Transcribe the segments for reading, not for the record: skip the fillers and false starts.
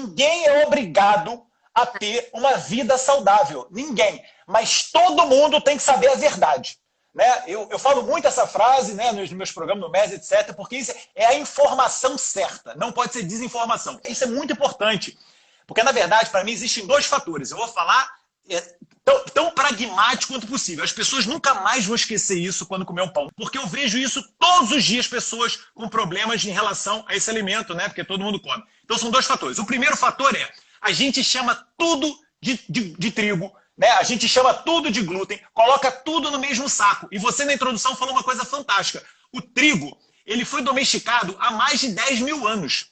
ninguém é obrigado a ter uma vida saudável. Ninguém. Mas todo mundo tem que saber a verdade. Né? Eu falo muito essa frase, né, nos meus programas, no MES, etc., porque isso é a informação certa. Não pode ser desinformação. Isso é muito importante. Porque, na verdade, para mim, existem dois fatores. Eu vou falar tão pragmático quanto possível. As pessoas nunca mais vão esquecer isso quando comer um pão. Porque eu vejo isso todos os dias, pessoas com problemas em relação a esse alimento, né? Porque todo mundo come. Então, são dois fatores. O primeiro fator é, a gente chama tudo de trigo, né? A gente chama tudo de glúten, coloca tudo no mesmo saco. E você, na introdução, falou uma coisa fantástica. O trigo, ele foi domesticado há mais de 10 mil anos.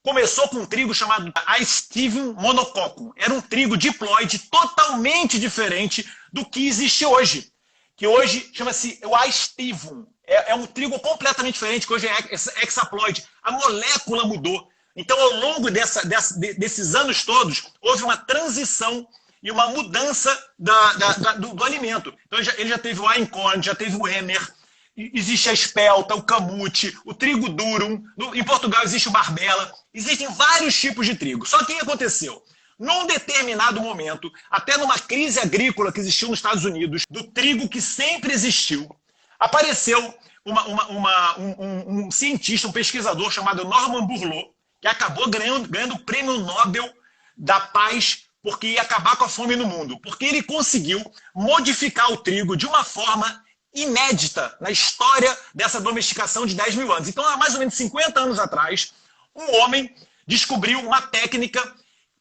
Começou com um trigo chamado Aestivium monococcum. Era um trigo diploide totalmente diferente do que existe hoje. Que hoje chama-se o Aestivium. É um trigo completamente diferente, que hoje é hexaploide. A molécula mudou. Então, ao longo desses anos todos, houve uma transição e uma mudança do alimento. Então, ele já teve o Einkorn, já teve o Emmer, existe a espelta, o camute, o trigo durum, em Portugal existe o barbela, existem vários tipos de trigo. Só que o que aconteceu? Num determinado momento, até numa crise agrícola que existiu nos Estados Unidos, do trigo que sempre existiu, apareceu um cientista, um pesquisador chamado Norman Borlaug, que acabou ganhando o prêmio Nobel da Paz, porque ia acabar com a fome no mundo. Porque ele conseguiu modificar o trigo de uma forma inédita na história dessa domesticação de 10 mil anos. Então, há mais ou menos 50 anos atrás, um homem descobriu uma técnica,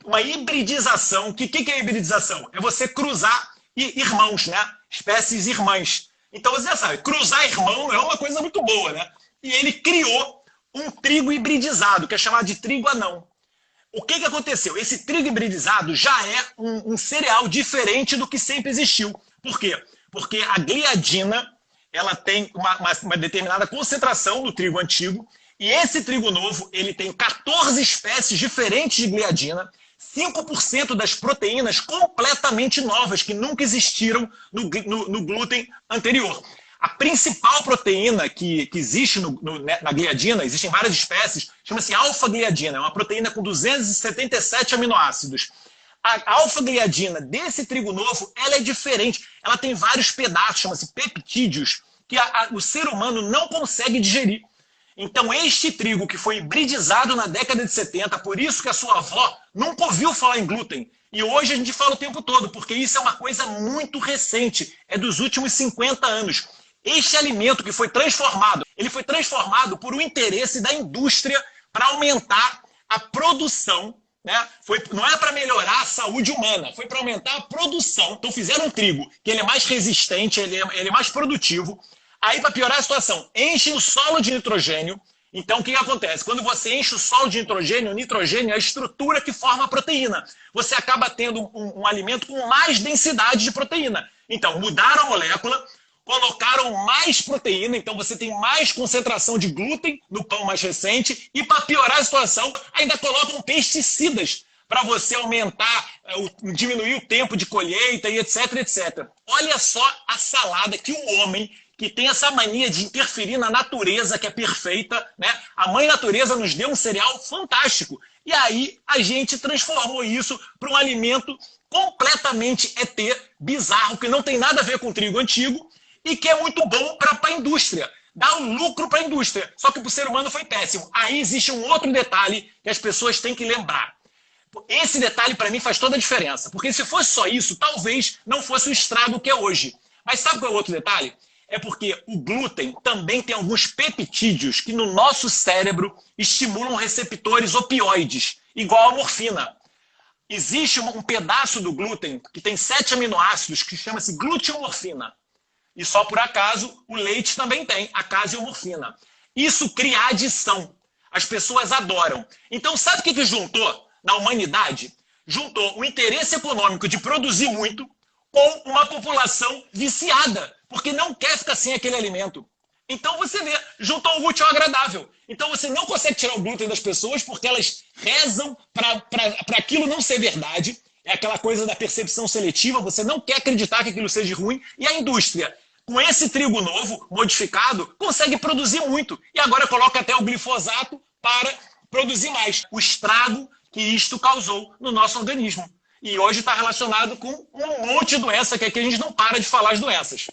uma hibridização. O que é hibridização? É você cruzar irmãos, né? Espécies irmãs. Então, você já sabe, cruzar irmão é uma coisa muito boa, né? E ele criou um trigo hibridizado, que é chamado de trigo anão. O que aconteceu? Esse trigo hibridizado já é um cereal diferente do que sempre existiu. Por quê? Porque a gliadina, ela tem uma determinada concentração no trigo antigo, e esse trigo novo, ele tem 14 espécies diferentes de gliadina, 5% das proteínas completamente novas, que nunca existiram no glúten anterior. A principal proteína que existe na gliadina, existem várias espécies, chama-se alfa-gliadina, é uma proteína com 277 aminoácidos. A alfa-gliadina desse trigo novo, ela é diferente. Ela tem vários pedaços, chama-se peptídeos, que o ser humano não consegue digerir. Então, este trigo que foi hibridizado na década de 70, por isso que a sua avó nunca ouviu falar em glúten. E hoje a gente fala o tempo todo, porque isso é uma coisa muito recente, é dos últimos 50 anos. Este alimento que foi transformado, ele foi transformado por um interesse da indústria para aumentar a produção, né? Não é para melhorar a saúde humana, foi para aumentar a produção. Então fizeram um trigo que ele é mais resistente, ele é mais produtivo. Aí, para piorar a situação, enchem o solo de nitrogênio. Então, o que acontece? Quando você enche o solo de nitrogênio, o nitrogênio é a estrutura que forma a proteína. Você acaba tendo um alimento com mais densidade de proteína. Então, mudaram a molécula, colocaram mais proteína, então você tem mais concentração de glúten no pão mais recente, e para piorar a situação, ainda colocam pesticidas para você aumentar, diminuir o tempo de colheita e etc, etc. Olha só a salada que o homem, que tem essa mania de interferir na natureza, que é perfeita, né? A mãe natureza nos deu um cereal fantástico. E aí a gente transformou isso para um alimento completamente ET, bizarro, que não tem nada a ver com o trigo antigo e que é muito bom para a indústria. Dá um lucro para a indústria. Só que para o ser humano foi péssimo. Aí existe um outro detalhe que as pessoas têm que lembrar. Esse detalhe, para mim, faz toda a diferença. Porque se fosse só isso, talvez não fosse o estrago que é hoje. Mas sabe qual é o outro detalhe? É porque o glúten também tem alguns peptídeos que no nosso cérebro estimulam receptores opioides, igual a morfina. Existe um pedaço do glúten que tem 7 aminoácidos que chama-se gluteomorfina. E só por acaso o leite também tem a caseomorfina. Isso cria adição. As pessoas adoram. Então sabe o que juntou na humanidade? Juntou o interesse econômico de produzir muito com uma população viciada, porque não quer ficar sem aquele alimento. Então você vê, juntou o útil ao agradável. Então você não consegue tirar o glúten das pessoas porque elas rezam para aquilo não ser verdade. É aquela coisa da percepção seletiva, você não quer acreditar que aquilo seja ruim. E a indústria, com esse trigo novo, modificado, consegue produzir muito. E agora coloca até o glifosato para produzir mais. O estrago que isto causou no nosso organismo. E hoje está relacionado com um monte de doença, que aqui a gente não para de falar as doenças.